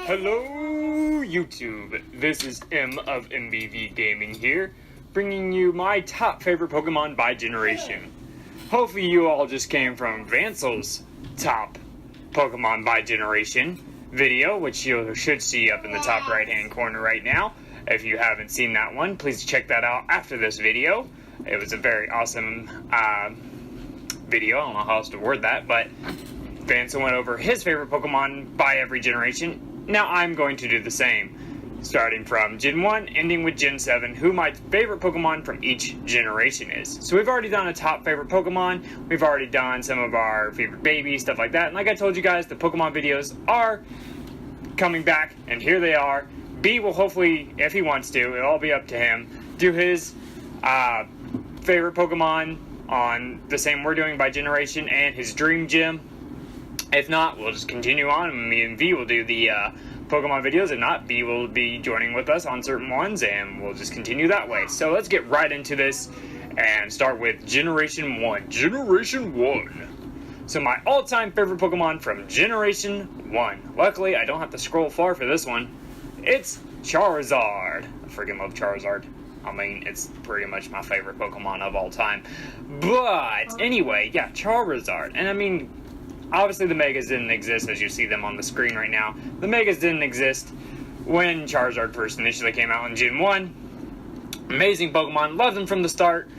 Hello YouTube, this is M of MBV Gaming here, bringing you my top favorite Pokemon by generation. Hopefully you all just came from Vansel's top Pokemon by generation video, which you should see up in the top right hand corner right now. If you haven't seen that one, please check that out after this video. It was a very awesome video. I don't know how else to word that, but Vansel went over his favorite Pokemon by every generation. Now I'm going to do the same, starting from Gen 1, ending with Gen 7, who my favorite Pokemon from each generation is. So we've already done a top favorite Pokemon, we've already done some of our favorite babies, stuff like that, and like I told you guys, the Pokemon videos are coming back, and here they are. B will hopefully, if he wants to, it'll all be up to him, do his favorite Pokemon on the same we're doing by generation and his Dream Gym. If not, we'll just continue on, and me and V will do the Pokemon videos. If not, B will be joining with us on certain ones, and we'll just continue that way. So let's get right into this, and start with Generation 1. Generation 1. So my all-time favorite Pokemon from Generation 1. Luckily, I don't have to scroll far for this one. It's Charizard. I freaking love Charizard. I mean, it's pretty much my favorite Pokemon of all time. But, anyway, yeah, Charizard. And I mean, obviously the Megas didn't exist as you see them on the screen right now. The Megas didn't exist when Charizard first initially came out in Gen 1. Amazing Pokemon, loved them from the start.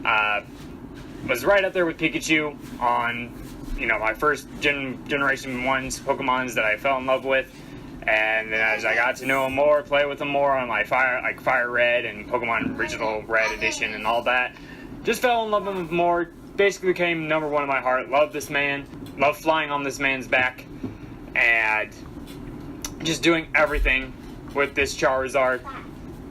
Was right up there with Pikachu on, my first Generation 1's Pokemons that I fell in love with. And then as I got to know them more, play with them more on my Fire Red and Pokemon Original Red Edition and all that, just fell in love with them more. Basically became number one in my heart. Love this man. Love flying on this man's back. And just doing everything with this Charizard.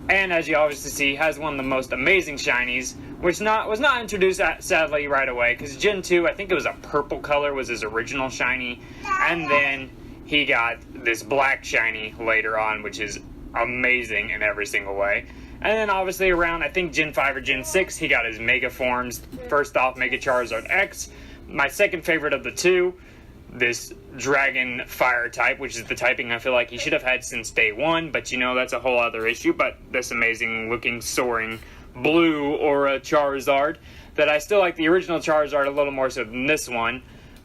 And as you obviously see, has one of the most amazing shinies, which was not introduced sadly right away, because Gen 2, I think it was a purple color, was his original shiny. And then he got this black shiny later on, which is amazing in every single way. And then obviously around, I think Gen 5 or Gen 6, he got his Mega Forms. First off, Mega Charizard X. My second favorite of the two, this Dragon Fire type, which is the typing I feel like he should have had since day one. But that's a whole other issue. But this amazing looking soaring blue aura Charizard, that I still like the original Charizard a little more so than this one.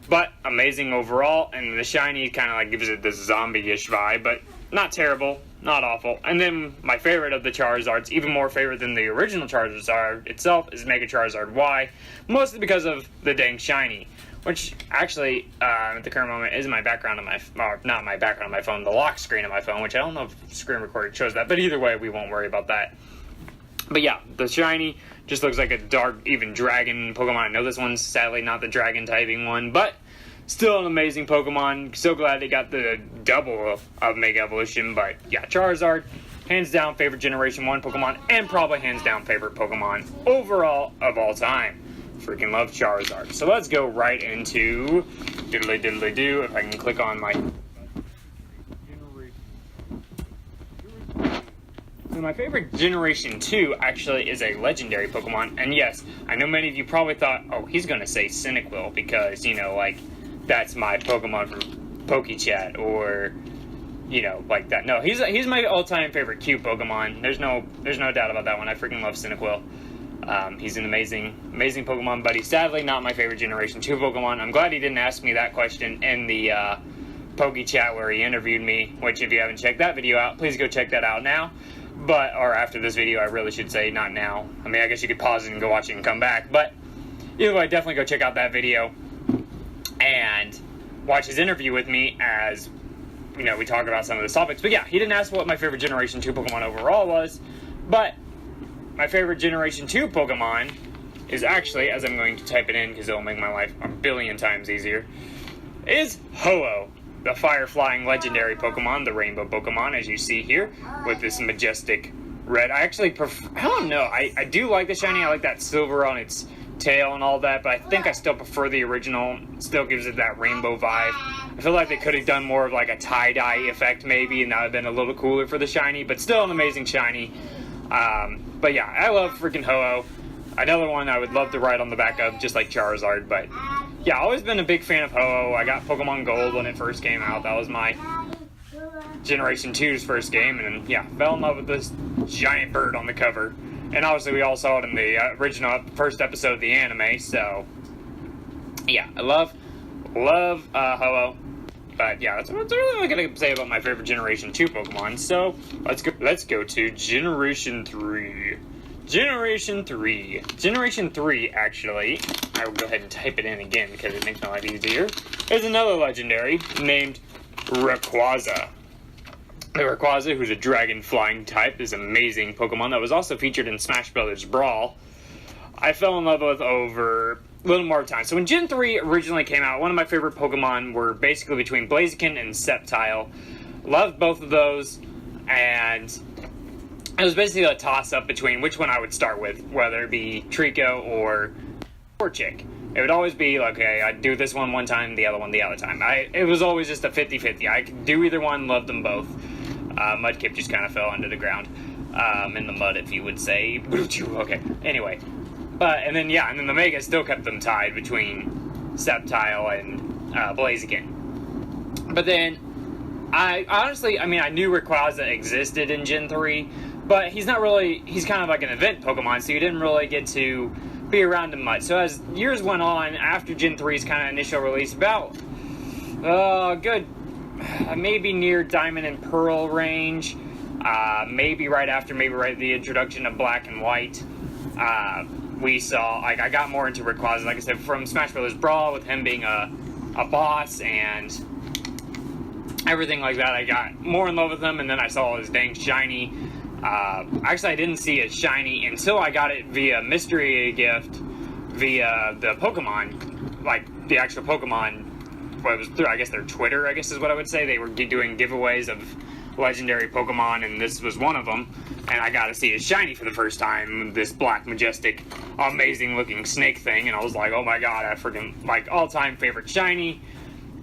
But amazing overall, and the shiny kind of gives it this zombie-ish vibe, but not terrible, not awful. And then my favorite of the Charizards, even more favorite than the original Charizard itself, is Mega Charizard Y, mostly because of the dang shiny, which actually, at the current moment, is my background on not my background on my phone, the lock screen on my phone, which I don't know if screen recording shows that, but either way, we won't worry about that. But yeah, the shiny just looks like a dark, even dragon Pokemon. I know this one's sadly not the dragon typing one, but still an amazing Pokemon. So glad they got the double of Mega Evolution. But yeah, Charizard, hands down favorite Generation 1 Pokemon, and probably hands down favorite Pokemon overall of all time. Freaking love Charizard. So let's go right into diddly-diddly-do. If I can click on my... So my favorite Generation 2 actually is a legendary Pokemon, and yes, I know many of you probably thought, oh, he's gonna say Cyndaquil because, that's my Pokemon from PokeChat, or, like that. No, he's my all-time favorite cute Pokemon. There's no doubt about that one. I freaking love Cyndaquil. He's an amazing Pokemon, but he's sadly not my favorite Generation 2 Pokemon. I'm glad he didn't ask me that question in the PokeChat where he interviewed me, which if you haven't checked that video out, please go check that out now. Or after this video, I really should say, not now. I mean, I guess you could pause it and go watch it and come back. But either way, definitely go check out that video and watch his interview with me as, we talk about some of the topics. But yeah, he didn't ask what my favorite Generation 2 Pokemon overall was. But my favorite Generation 2 Pokemon is actually, as I'm going to type it in because it'll make my life a billion times easier, is Ho-Oh. The fire-flying legendary Pokemon, the rainbow Pokemon, as you see here, with this majestic red. I actually I don't know, I do like the shiny, I like that silver on its tail and all that, but I think I still prefer the original. It still gives it that rainbow vibe. I feel like they could have done more of a tie-dye effect maybe, and that would have been a little cooler for the shiny, but still an amazing shiny. But yeah, I love freaking Ho-Oh. Another one I would love to ride on the back of, just like Charizard, but yeah, always been a big fan of Ho-Oh. I got Pokemon Gold when it first came out. That was my Generation 2's first game, and yeah, fell in love with this giant bird on the cover. And obviously we all saw it in the original first episode of the anime, so yeah, I love Ho-Oh. But yeah, that's really all I gotta say about my favorite Generation 2 Pokemon. So let's go to Generation 3. Generation 3, actually, I will go ahead and type it in again because it makes my life easier, is another legendary named Rayquaza. The Rayquaza, who's a dragon flying type, is an amazing Pokemon that was also featured in Smash Bros. Brawl. I fell in love with over a little more time. So when Gen 3 originally came out, one of my favorite Pokemon were basically between Blaziken and Sceptile. Loved both of those, and it was basically a toss-up between which one I would start with, whether it be Trico or Torchic. It would always be, like, okay, I'd do this one time, the other one the other time. It was always just a 50-50. I could do either one, loved them both. Mudkip just kind of fell into the ground. In the mud, if you would say. Okay, anyway. And then the Mega still kept them tied between Sceptile and Blaziken. But then, I knew Rayquaza existed in Gen 3, but he's kind of like an event Pokemon, so you didn't really get to be around him much. So as years went on, after Gen 3's kind of initial release, about, maybe near Diamond and Pearl range, maybe right at the introduction of Black and White, we saw, I got more into Rayquaza, like I said, from Smash Bros. Brawl, with him being a boss and everything like that. I got more in love with him, and then I saw his dang shiny. Actually, I didn't see his shiny until I got it via mystery gift, via the Pokemon, like the actual Pokemon. Well, it was through, I guess, their Twitter, I guess is what I would say. They were doing giveaways of legendary Pokemon, and this was one of them. And I got to see his shiny for the first time, this black, majestic, amazing-looking snake thing. And I was like, oh my god, I freaking, like, all-time favorite shiny.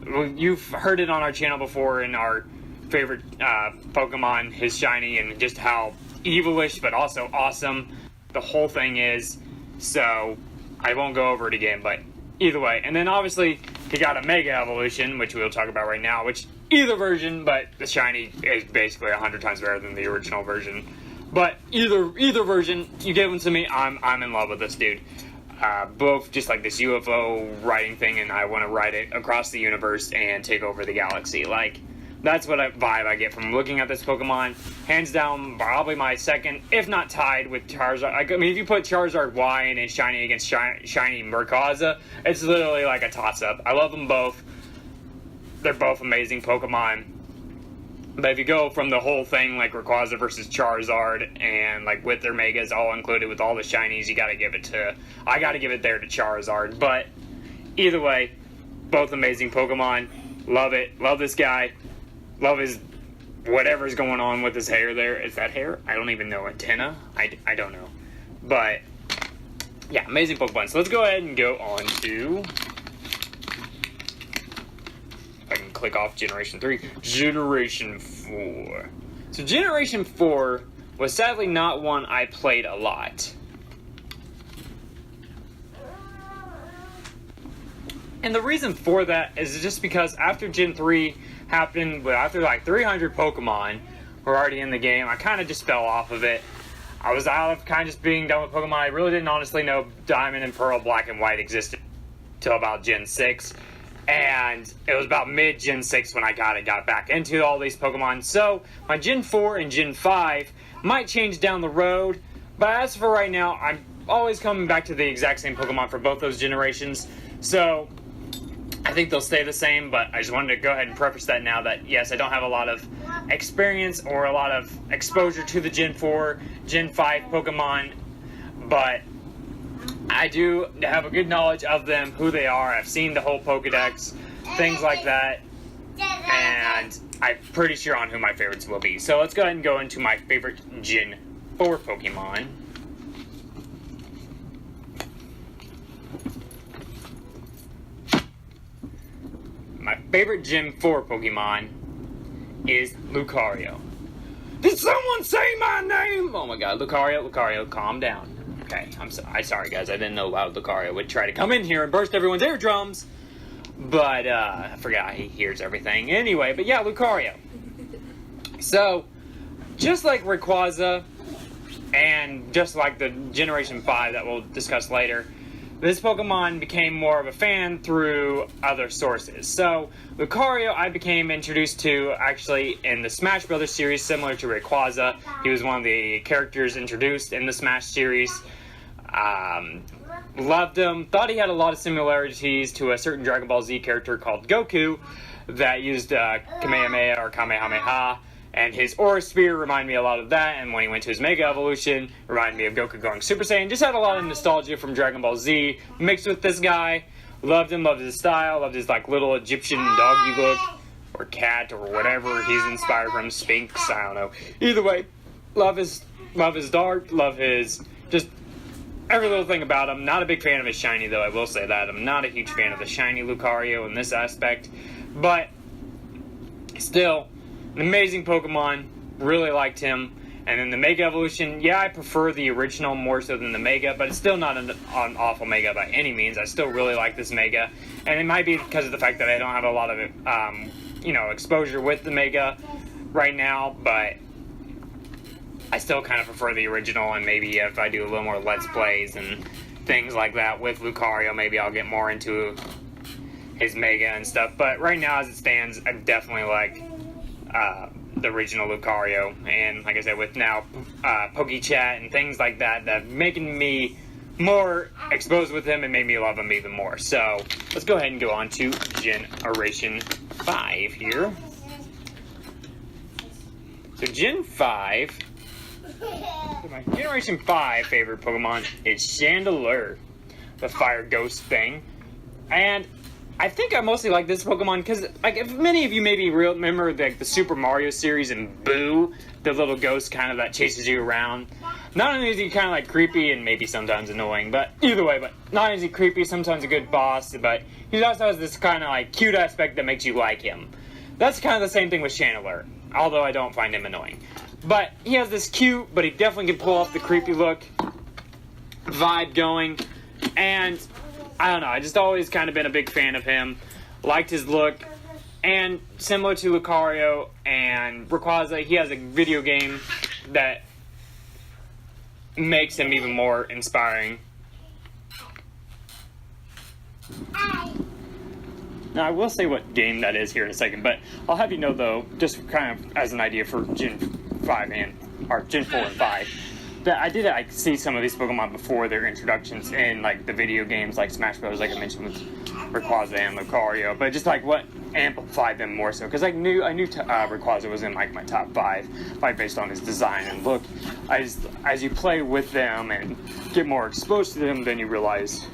You've heard it on our channel before in our favorite Pokemon, his shiny, and just how evilish but also awesome the whole thing is. So I won't go over it again, but either way. And then obviously he got a Mega Evolution, which we'll talk about right now, which either version, but the shiny is basically 100 times better than the original version. But either version, you give them to me, I'm in love with this dude. Both just like this UFO riding thing, and I want to ride it across the universe and take over the galaxy. Like, that's what vibe I get from looking at this Pokemon. Hands down, probably my second, if not tied with Charizard. I mean, if you put Charizard Y and it's shiny against shiny Rayquaza, it's literally like a toss-up. I love them both. They're both amazing Pokemon. But if you go from the whole thing, like Rayquaza versus Charizard, and like with their Megas all included with all the shinies, I gotta give it there to Charizard. But either way, both amazing Pokemon. Love it. Love this guy. Love his whatever's going on with his hair there. Is that hair? I don't even know. Antenna? I don't know. But yeah, amazing Pokemon. So let's go ahead and go on to, I can click off Generation 3. Generation 4. So Generation 4 was sadly not one I played a lot. And the reason for that is just because after Gen 3 happened, after like 300 Pokemon were already in the game, I kind of just fell off of it. I was out of kind of just being done with Pokemon. I really didn't honestly know Diamond and Pearl, Black and White existed till about Gen 6. And it was about mid-Gen 6 when I got back into all these Pokemon. So my Gen 4 and Gen 5 might change down the road. But as for right now, I'm always coming back to the exact same Pokemon for both those generations. So I think they'll stay the same, but I just wanted to go ahead and preface that now that, yes, I don't have a lot of experience or a lot of exposure to the Gen 4, Gen 5 Pokemon, but I do have a good knowledge of them, who they are. I've seen the whole Pokedex, things like that, and I'm pretty sure on who my favorites will be. So let's go ahead and go into my favorite Gen 4 Pokemon. My favorite Gen 4 Pokemon is Lucario. Did someone say my name? Oh my god, Lucario, calm down. Okay, I'm sorry guys, I didn't know Loud Lucario would try to come in here and burst everyone's eardrums. But, I forgot he hears everything. Anyway, but yeah, Lucario. So, just like Rayquaza, and just like the Generation 5 that we'll discuss later, this Pokemon became more of a fan through other sources. So, Lucario I became introduced to actually in the Smash Brothers series, similar to Rayquaza. He was one of the characters introduced in the Smash series. Loved him. Thought he had a lot of similarities to a certain Dragon Ball Z character called Goku that used Kamehameha or Kamehameha. And his Aura Sphere reminded me a lot of that, and when he went to his Mega Evolution, reminded me of Goku going Super Saiyan. Just had a lot of nostalgia from Dragon Ball Z mixed with this guy. Loved him, loved his style, loved his like little Egyptian doggy look, or cat, or whatever he's inspired from, Sphinx, I don't know. Either way, love his dart, love his just every little thing about him. Not a big fan of his shiny though, I will say that. I'm not a huge fan of the shiny Lucario in this aspect, but still, an amazing Pokemon, really liked him. And then the Mega Evolution, yeah, I prefer the original more so than the Mega, but it's still not an awful Mega by any means. I still really like this Mega, and it might be because of the fact that I don't have a lot of exposure with the Mega right now, but I still kind of prefer the original, and maybe if I do a little more Let's Plays and things like that with Lucario, maybe I'll get more into his Mega and stuff. But right now, as it stands, I definitely like the original Lucario, and like I said, with now PokeChat and things like that, that making me more exposed with him and made me love him even more. So let's go ahead and go on to Generation 5 here. So Gen 5, my Generation 5 favorite Pokemon is Chandelure, the fire ghost thing, and I think I mostly like this Pokemon because, like, if many of you maybe remember the Super Mario series and Boo, the little ghost kind of that chases you around. Not only is he kind of like creepy and maybe sometimes annoying, but either way, but not only is he creepy, sometimes a good boss, but he also has this kind of like cute aspect that makes you like him. That's kind of the same thing with Chandelure, although I don't find him annoying. But he has this cute, but he definitely can pull off the creepy look vibe going, and I don't know, I just always kind of been a big fan of him, liked his look, and similar to Lucario and Rayquaza, he has a video game that makes him even more inspiring. Now, I will say what game that is here in a second, but I'll have you know, though, just kind of as an idea for Gen 5 or Gen 4 and 5, that I did see some of these Pokemon before their introductions in like the video games like Smash Bros. Like I mentioned with Rayquaza and Lucario, but just like what amplified them more so, because I knew Rayquaza was in like my top 5, like based on his design and look. As you play with them and get more exposed to them, then you realize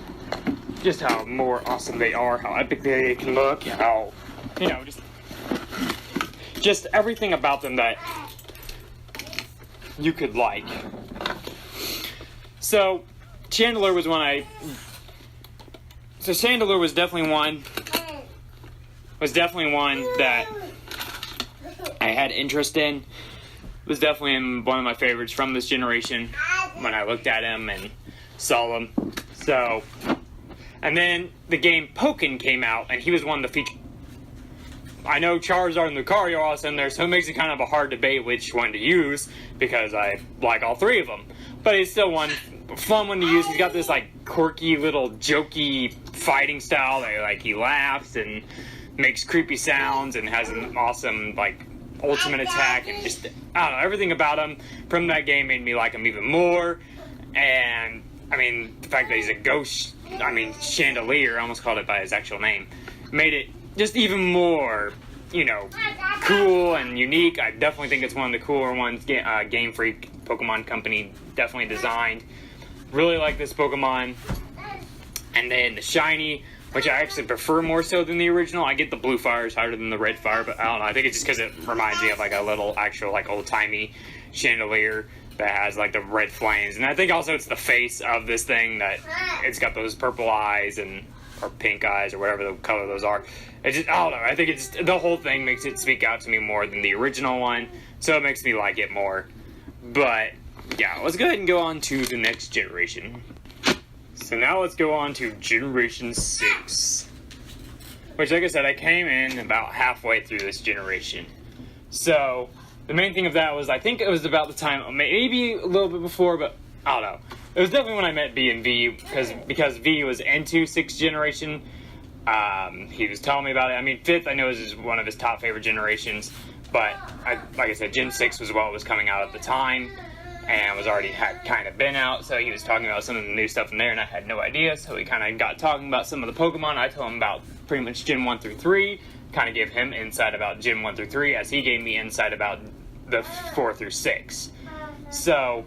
just how more awesome they are, how epic they can look, how just everything about them that you could like. So Chandelure was Chandelure was definitely one that I had interest in. Was definitely one of my favorites from this generation when I looked at him and saw him. So, and then the game Pokken came out, and he was one of the featured. I know Charizard and Lucario are also in there, so it makes it kind of a hard debate which one to use, because I like all three of them. But he's still one fun one to use. He's got this like quirky little jokey fighting style that like he laughs and makes creepy sounds and has an awesome like ultimate attack, and just I don't know, everything about him from that game made me like him even more. And I mean, the fact that he's a ghost, Chandelier, I almost called it by his actual name, made it just even more, cool and unique. I definitely think it's one of the cooler ones Game Freak Pokemon Company definitely designed. Really like this Pokemon. And then the shiny, which I actually prefer more so than the original. I get the blue fire is higher than the red fire, but I don't know. I think it's just because it reminds me of like a little actual like old-timey Chandelier that has like the red flames. And I think also it's the face of this thing that it's got those purple eyes or pink eyes or whatever the color those are. It's just, I don't know. I think it's the whole thing makes it speak out to me more than the original one, so it makes me like it more. But yeah, let's go ahead and go on to the next generation. So now let's go on to Generation 6, which, like I said, I came in about halfway through this generation. So the main thing of that was, I think it was about the time, maybe a little bit before, but I don't know. It was definitely when I met B and V, because V was into 6th generation. He was telling me about it. I mean, 5th I know is one of his top favorite generations, but like I said, Gen 6 was what was coming out at the time, and was already had kind of been out, so he was talking about some of the new stuff in there, and I had no idea, so we kind of got talking about some of the Pokemon. I told him about pretty much Gen 1 through 3, kind of gave him insight about Gen 1 through 3, as he gave me insight about the 4 through 6. So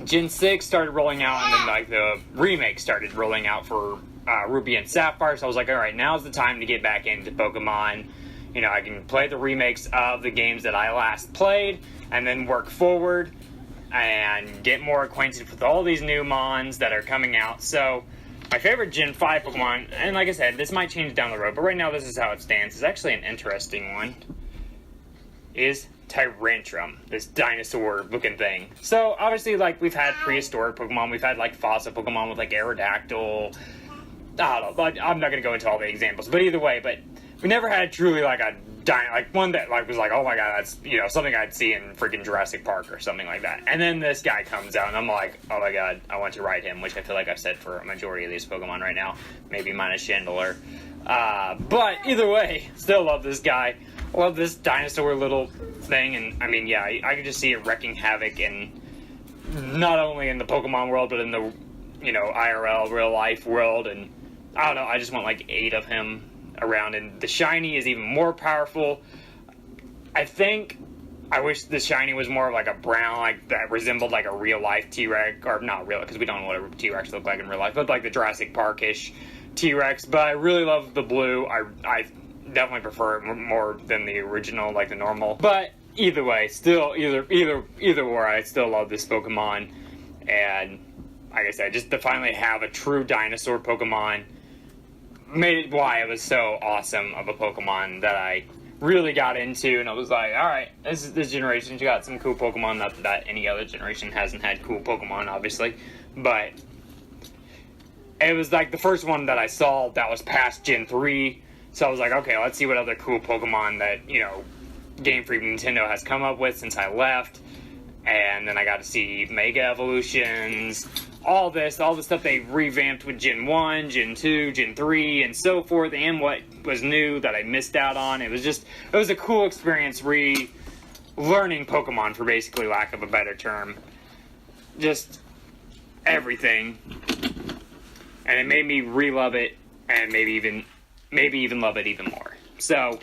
Gen 6 started rolling out, and then like the remake started rolling out for Ruby and Sapphire, so I was like, alright, now's the time to get back into Pokemon. You know, I can play the remakes of the games that I last played, and then work forward, and get more acquainted with all these new Mons that are coming out. So, my favorite Gen 5 Pokemon, and like I said, this might change down the road, but right now this is how it stands, is actually an interesting one, is Tyrantrum, this dinosaur-looking thing. So, obviously, like, we've had prehistoric Pokemon, we've had, like, fossil Pokemon with, like, Aerodactyl. I don't know, I'm not going to go into all the examples, but either way, but we never had truly, like, one that, like, was like, oh my god, that's, you know, something I'd see in freaking Jurassic Park or something like that. And then this guy comes out, and I'm like, oh my god, I want to ride him, which I feel like I've said for a majority of these Pokemon right now, maybe minus Chandelure. But either way, still love this guy. Love this dinosaur little thing, and I mean, yeah, I can just see it wrecking havoc, and not only in the Pokemon world, but in the, you know, IRL, real life world, and I don't know, I just want like 8 of him around, and the shiny is even more powerful. I wish the shiny was more of like a brown, like that resembled like a real life T-Rex, or not real, because we don't know what a T-Rex look like in real life, but like the Jurassic Park-ish T-Rex. But I really love the blue. I definitely prefer it more than the original, like the normal. But either way, still either way, I still love this Pokemon, and like I said, just to finally have a true dinosaur Pokemon made it why it was so awesome of a Pokemon that I really got into, and I was like, alright, this generation's got some cool Pokemon. Not that any other generation hasn't had cool Pokemon, obviously, but it was like the first one that I saw that was past Gen 3, so I was like, okay, let's see what other cool Pokemon that, you know, Game Freak Nintendo has come up with since I left. And then I got to see Mega Evolutions, all the stuff they revamped with Gen 1, Gen 2, Gen 3, and so forth, and what was new that I missed out on. It was a cool experience relearning Pokemon, for basically lack of a better term. Just everything. And it made me re-love it, and maybe even love it even more. So,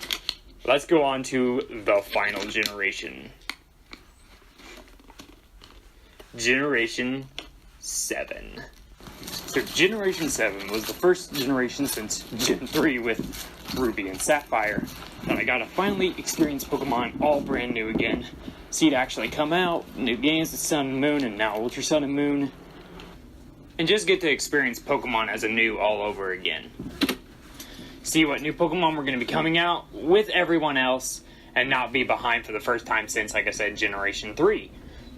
let's go on to the final generation. Generation 7. So Generation 7 was the first generation since Gen 3 with Ruby and Sapphire that I got to finally experience Pokemon all brand new again. See it actually come out, new games, the Sun and Moon, and now Ultra Sun and Moon. And just get to experience Pokemon as a new all over again. See what new Pokemon were going to be coming out with everyone else, and not be behind for the first time since, like I said, Generation 3.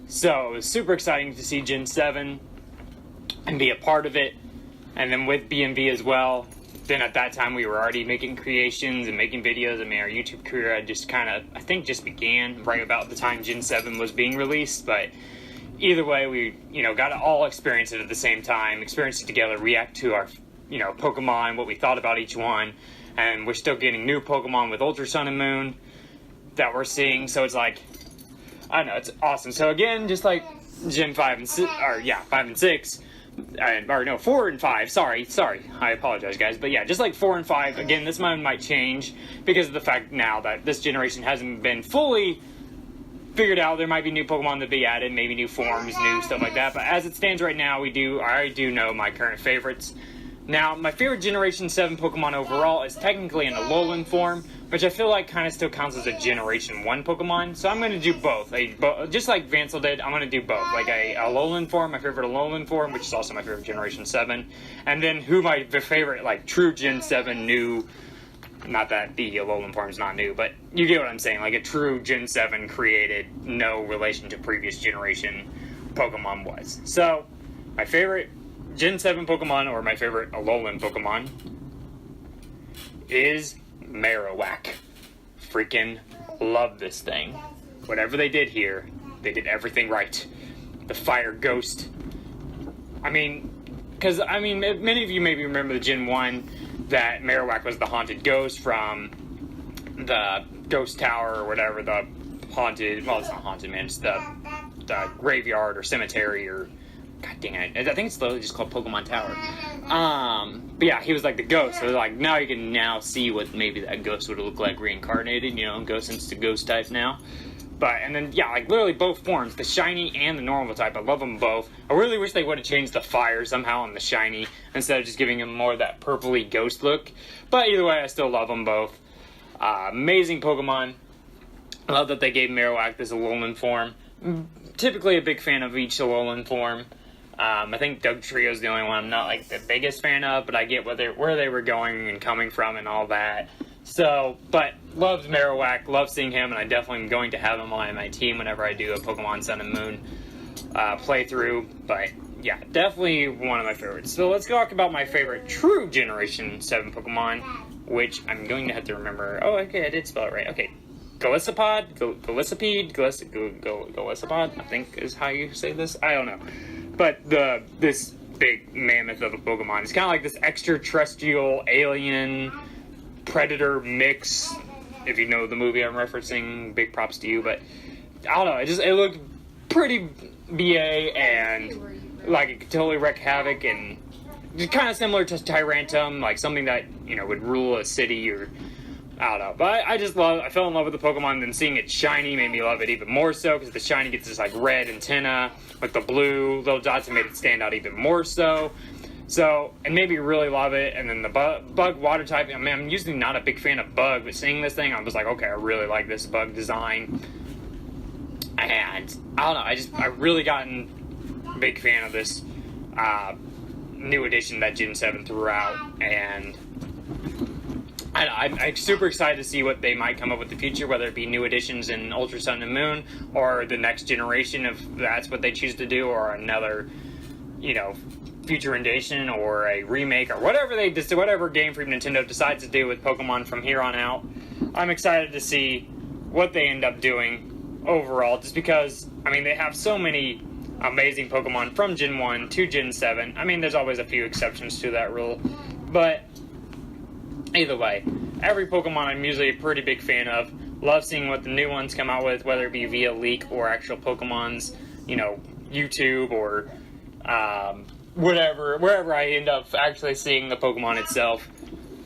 So, it was super exciting to see Gen 7 and be a part of it, and then with BMV as well. Then at that time we were already making creations and making videos. I mean, our YouTube career had just just began right about the time Gen 7 was being released, but either way, we, you know, got to all experience it at the same time, experience it together, react to our, you know, Pokemon, what we thought about each one, and we're still getting new Pokemon with Ultra Sun and Moon that we're seeing, so it's like, I don't know, it's awesome. So again, just like Gen 5 and 6, 4 and 5, sorry, I apologize guys, but yeah, just like 4 and 5, again, this one might change because of the fact now that this generation hasn't been fully figured out. There might be new Pokemon to be added, maybe new forms, new stuff like that, but as it stands right now, I do know my current favorites. Now, my favorite Generation 7 Pokemon overall is technically an Alolan form, which I feel like kind of still counts as a Generation 1 Pokemon, so I'm going to do both. Just like Vansel did, I'm going to do both. Like a Alolan form, my favorite Alolan form, which is also my favorite Generation 7, and then my favorite, like, true Gen 7 new, not that the Alolan form is not new, but you get what I'm saying, like a true Gen 7 created, no relation to previous generation Pokemon was. So, my favorite Gen 7 Pokemon, or my favorite Alolan Pokemon, is Marowak. Freaking love this thing. whatever they did here, they did everything right. The fire ghost. I mean, because, I mean, many of you maybe remember the Gen 1, that Marowak was the haunted ghost from the ghost tower or whatever, the haunted, well, it's not haunted, man, it's the graveyard or cemetery or, god dang it, I think it's literally just called Pokemon Tower. But yeah, he was like the ghost, so like, now you can now see what maybe that ghost would look like reincarnated, you know, goes into ghost type now. But, and then, yeah, like, literally both forms, the shiny and the normal type, I love them both. I really wish they would have changed the fire somehow on the shiny, instead of just giving him more of that purpley ghost look. But either way, I still love them both. Amazing Pokemon. I love that they gave Marowak this Alolan form. Typically a big fan of each Alolan form. I think Dugtrio is the only one I'm not, like, the biggest fan of, but I get where they were going and coming from and all that. So, but loved Marowak, love seeing him, and I definitely am going to have him on my team whenever I do a Pokemon Sun and Moon playthrough. But yeah, definitely one of my favorites. So let's talk about my favorite true Generation 7 Pokemon, which I'm going to have to remember. Oh, okay, I did spell it right. Okay, Golisopod, Golisopod, I think is how you say this. I don't know. But this big mammoth of a Pokemon, it's kind of like this extraterrestrial alien predator mix, if you know the movie I'm referencing. Big props to you, but I don't know, it looked pretty BA, and like it could totally wreak havoc, and just kind of similar to Tyrantum, like something that, you know, would rule a city, or I don't know. But I fell in love with the Pokemon, and then seeing it shiny made me love it even more so, because the shiny gets this like red antenna with the blue little dots and made it stand out even more so. So, and maybe really love it. And then the bug water type, I mean, I'm usually not a big fan of bug, but seeing this thing, I was like, okay, I really like this bug design. And I don't know, I really gotten a big fan of this new edition that Gen 7 threw out. And I'm super excited to see what they might come up with in the future, whether it be new editions in Ultra Sun and Moon, or the next generation, if that's what they choose to do, or another, you know, future edition or a remake or whatever Game Freak Nintendo decides to do with Pokemon from here on out. I'm excited to see what they end up doing overall, just because, I mean, they have so many amazing Pokemon from Gen 1 to Gen 7. I mean, there's always a few exceptions to that rule, but either way, every Pokemon I'm usually a pretty big fan of. Love seeing what the new ones come out with, whether it be via leak or actual Pokemon's, you know, YouTube or wherever I end up actually seeing the Pokemon itself.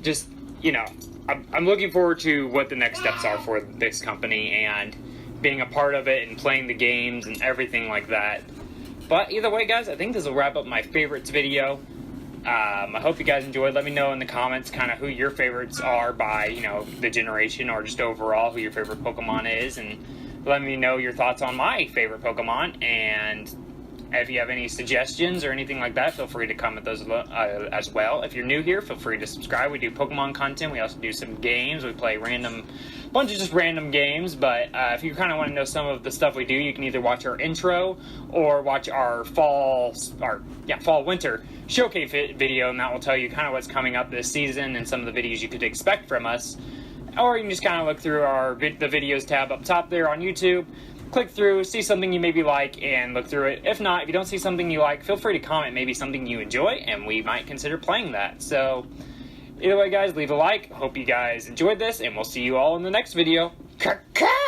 Just, you know, I'm looking forward to what the next steps are for this company, and being a part of it and playing the games and everything like that. But either way, guys, I think this will wrap up my favorites video. I hope you guys enjoyed. Let me know in the comments kind of who your favorites are by, you know, the generation, or just overall who your favorite Pokemon is, and let me know your thoughts on my favorite Pokemon. And if you have any suggestions or anything like that, feel free to comment those as well. If you're new here, feel free to subscribe. We do Pokemon content. We also do some games. We play bunch of just random games. But if you kind of want to know some of the stuff we do, you can either watch our intro or watch our winter showcase video, and that will tell you kind of what's coming up this season and some of the videos you could expect from us. Or you can just kind of look through the videos tab up top there on YouTube. Click through, see something you maybe like, and look through it. If not, if you don't see something you like, feel free to comment maybe something you enjoy, and we might consider playing that. So, either way, guys, leave a like. Hope you guys enjoyed this, and we'll see you all in the next video.